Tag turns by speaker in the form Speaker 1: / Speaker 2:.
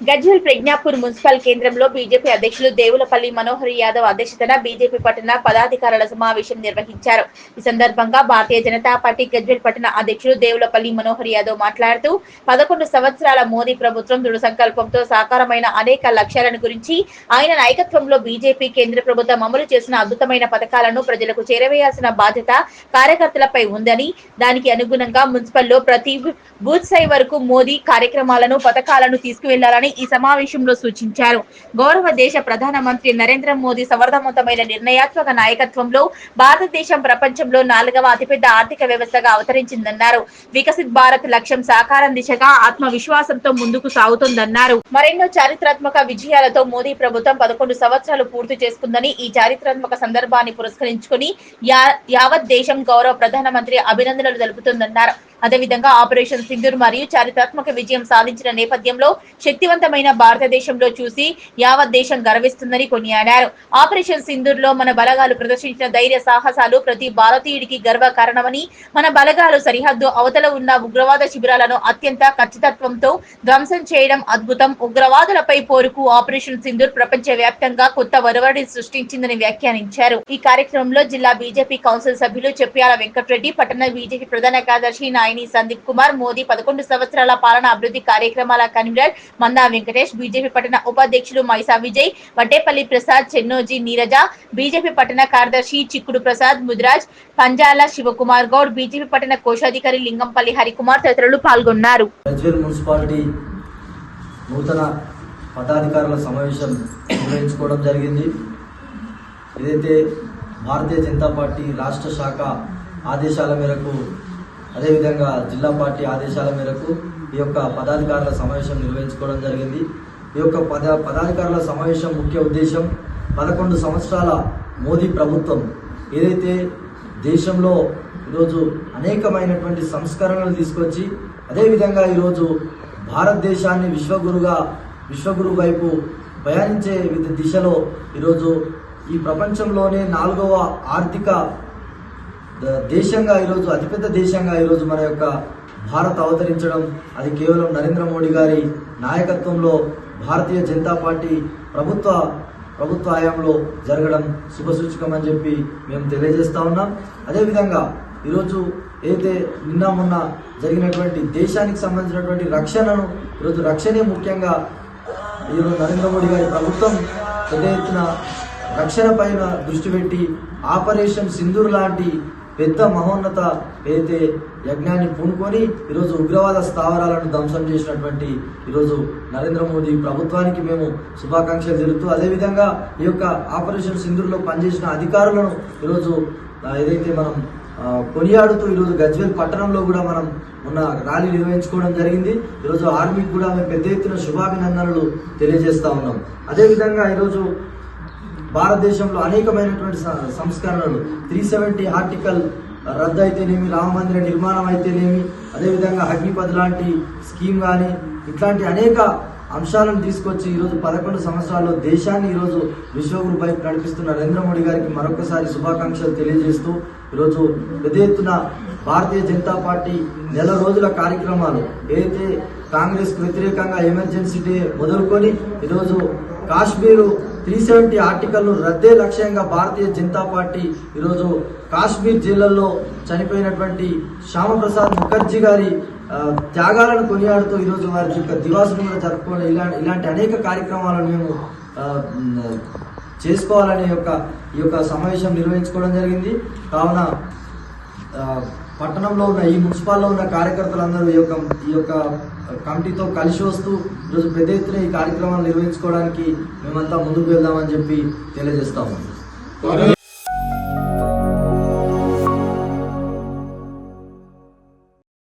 Speaker 1: Gajwel Pragnapur municipal కేంద్రంలో BJP అధ్యక్షులు దేవులపల్లి మనోహర్ యాదవ్ అధ్యక్షతన బీజేపీ పట్టణ పదాధికారుల సమావేశం నిర్వహించారు. ఈ సందర్భంగా భారతీయ జనతా పార్టీ గజ్వేల్ పట్టణ అధ్యక్షులు దేవులపల్లి మనోహర్ యాదవ్ మాట్లాడుతూ 11 సంవత్సరాల మోదీ ప్రభుత్వం దృఢ సంకల్పంతో సాకారమైన అనేక లక్ష్యాలను గురించి ఆయన నాయకత్వంలో బీజేపీ కేంద్ర ప్రభుత్వం అమలు చేసిన అద్భుతమైన పథకాలను ప్రజలకు చేరవేయాల్సిన బాధ్యత కార్యకర్తలపై ఉందని, దానికి అనుగుణంగా మున్సిపల్లో ప్రతి బూత్ స్థాయి వరకు మోదీ కార్యక్రమాలను పథకాలను తీసుకువెళ్లాలని ఈ సమావేశంలో సూచించారు. గౌరవ దేశ ప్రధానమంత్రి నరేంద్ర మోదీ సమర్థవంతమైన నిర్ణయాత్మక నాయకత్వంలో భారతదేశం ప్రపంచంలో 4వ అతిపెద్ద ఆర్థిక వ్యవస్థగా అవతరించిందన్నారు. వికసిత్ భారత్ లక్ష్యం సాకారం దిశగా ఆత్మవిశ్వాసంతో ముందుకు సాగుతోందన్నారు. మరెన్నో చారిత్రాత్మక విజయాలతో మోదీ ప్రభుత్వం 11 సంవత్సరాలు పూర్తి చేసుకుందని, ఈ చారిత్రాత్మక సందర్భాన్ని పురస్కరించుకుని యావత్ దేశం గౌరవ ప్రధానమంత్రి అభినందనలు తెలుపుతుందన్నారు. అదేవిధంగా ఆపరేషన్ సింధూర్ మరియు చారిత్రాత్మక విజయం సాధించిన నేపథ్యంలో శక్తివంతమైన భారతదేశంలో చూసి యావత్ దేశం గర్విస్తుందని కొనియాడారు. ఆపరేషన్ సింధూర్ లో మన బలగాలు ప్రదర్శించిన ధైర్య సాహసాలు ప్రతి భారతీయుడికి గర్వకారణమని, మన బలగాలు సరిహద్దు అవతల ఉన్న ఉగ్రవాద శిబిరాలను అత్యంత ఖచ్చితత్వంతో ధ్వంసం చేయడం అద్భుతం. ఉగ్రవాదులపై పోరుకు ఆపరేషన్ సింధూర్ ప్రపంచ వ్యాప్తంగా కొత్త వరవడి సృష్టించిందని వ్యాఖ్యానించారు. ఈ కార్యక్రమంలో జిల్లా బీజేపీ కౌన్సిల్ సభ్యులు చెప్పాల వెంకటరెడ్డి, పట్టణ బీజేపీ ప్రధాన కార్యదర్శి సందీప్ కుమార్, మోదీ 11 సంవత్సరాల పాలన అభివృద్ధి కార్యక్రమాల కన్వీనర్ మందా వెంకటేష్, బీజేపీ పట్టణ ఉపాధ్యక్షులు మైసా విజయ్, వడ్డేపల్లి ప్రసాద్, చెన్నోజీ నీరజ, బీజేపీ పట్టణ కార్యదర్శి చిక్కుడు ప్రసాద్, ముదిరాజ్, పంజాల శివకుమార్ గౌడ్, బీజేపీ పట్టణ కోశాధికారి లింగంపల్లి హరికుమార్ తదితరులు పాల్గొన్నారు.
Speaker 2: మున్సిపాలిటీ నూతన పదాధికారుల సమావేశం నిర్వహించుకోవడం జరిగింది. ఏదైతే భారతీయ జనతా పార్టీ రాష్ట్ర శాఖ ఆదేశాల మేరకు, అదేవిధంగా జిల్లా పార్టీ ఆదేశాల మేరకు ఈ యొక్క పదాధికారుల సమావేశం నిర్వహించుకోవడం జరిగింది. ఈ యొక్క పదాధికారుల సమావేశం ముఖ్య ఉద్దేశం 11 సంవత్సరాల మోదీ ప్రభుత్వం ఏదైతే దేశంలో ఈరోజు అనేకమైనటువంటి సంస్కరణలు తీసుకొచ్చి, అదేవిధంగా ఈరోజు భారతదేశాన్ని విశ్వగురు వైపు ప్రయాణించే దిశలో ఈరోజు ఈ ప్రపంచంలోనే 4వ ఆర్థిక దేశంగా ఈరోజు, అతిపెద్ద దేశంగా ఈరోజు మన యొక్క భారత్ అవతరించడం, అది కేవలం నరేంద్ర మోడీ గారి నాయకత్వంలో భారతీయ జనతా పార్టీ ప్రభుత్వ హయాంలో జరగడం శుభసూచకం అని చెప్పి మేము తెలియజేస్తా ఉన్నాం. అదేవిధంగా ఈరోజు ఏదైతే నిన్న మొన్న జరిగినటువంటి దేశానికి సంబంధించినటువంటి రక్షణను, ఈరోజు రక్షణే ముఖ్యంగా ఈరోజు నరేంద్ర మోడీ గారి ప్రభుత్వం పెద్ద ఎత్తున రక్షణ పైన దృష్టి పెట్టి ఆపరేషన్ సింధూర్ లాంటి పెద్ద మహోన్నత ఏదైతే యజ్ఞాన్ని పూనుకొని ఈరోజు ఉగ్రవాద స్థావరాలను ధ్వంసం చేసినటువంటి ఈరోజు నరేంద్ర మోదీ ప్రభుత్వానికి మేము శుభాకాంక్షలు తెలుపుతూ, అదేవిధంగా ఈ యొక్క ఆపరేషన్ సింధూర్లో పనిచేసిన అధికారులను ఈరోజు ఏదైతే మనం కొనియాడుతూ ఈరోజు గజ్వేల్ పట్టణంలో కూడా మనం ఉన్న ర్యాలీ నిర్వహించుకోవడం జరిగింది. ఈరోజు ఆర్మీకి కూడా మేము పెద్ద ఎత్తున శుభాభినందనలు తెలియజేస్తా ఉన్నాం. అదేవిధంగా ఈరోజు భారతదేశంలో అనేకమైనటువంటి సంస్కరణలు, 370 ఆర్టికల్ రద్దు అయితేనేమి, రామ మందిర నిర్మాణం అయితేనేమి, అదేవిధంగా అగ్నిపథ్ లాంటి స్కీమ్ కానీ ఇట్లాంటి అనేక అంశాలను తీసుకొచ్చి ఈరోజు 11 సంవత్సరాల్లో దేశాన్ని ఈరోజు విశ్వగురు వైపు నడిపిస్తున్న నరేంద్ర మోడీ గారికి మరొకసారి శుభాకాంక్షలు తెలియజేస్తూ, ఈరోజు పెద్ద ఎత్తున భారతీయ జనతా పార్టీ నెల రోజుల కార్యక్రమాలు ఏదైతే కాంగ్రెస్కు వ్యతిరేకంగా ఎమర్జెన్సీ డే మొదలుకొని ఈరోజు కాశ్మీరు 370 ఆర్టికల్ను రద్దే లక్ష్యంగా భారతీయ జనతా పార్టీ ఈరోజు కాశ్మీర్ జైళ్లలో చనిపోయినటువంటి శ్యామప్రసాద్ ముఖర్జీ గారి త్యాగాలను కొనియాడుతూ ఈరోజు వారి యొక్క దివాసును కూడా జరుపుకోవడం, ఇలాంటి అనేక కార్యక్రమాలను మేము చేసుకోవాలనే ఈ యొక్క సమావేశం నిర్వహించుకోవడం జరిగింది. కావున పట్టణంలో ఉన్న ఈ మున్సిపాల్లో ఉన్న కార్యకర్తలందరూ ఈ యొక్క కమిటీతో కలిసి వస్తూ ఈరోజు పెద్ద ఎత్తున ఈ కార్యక్రమాలు నిర్వహించుకోవడానికి మేమంతా ముందుకు వెళ్దామని చెప్పి తెలియజేస్తాము.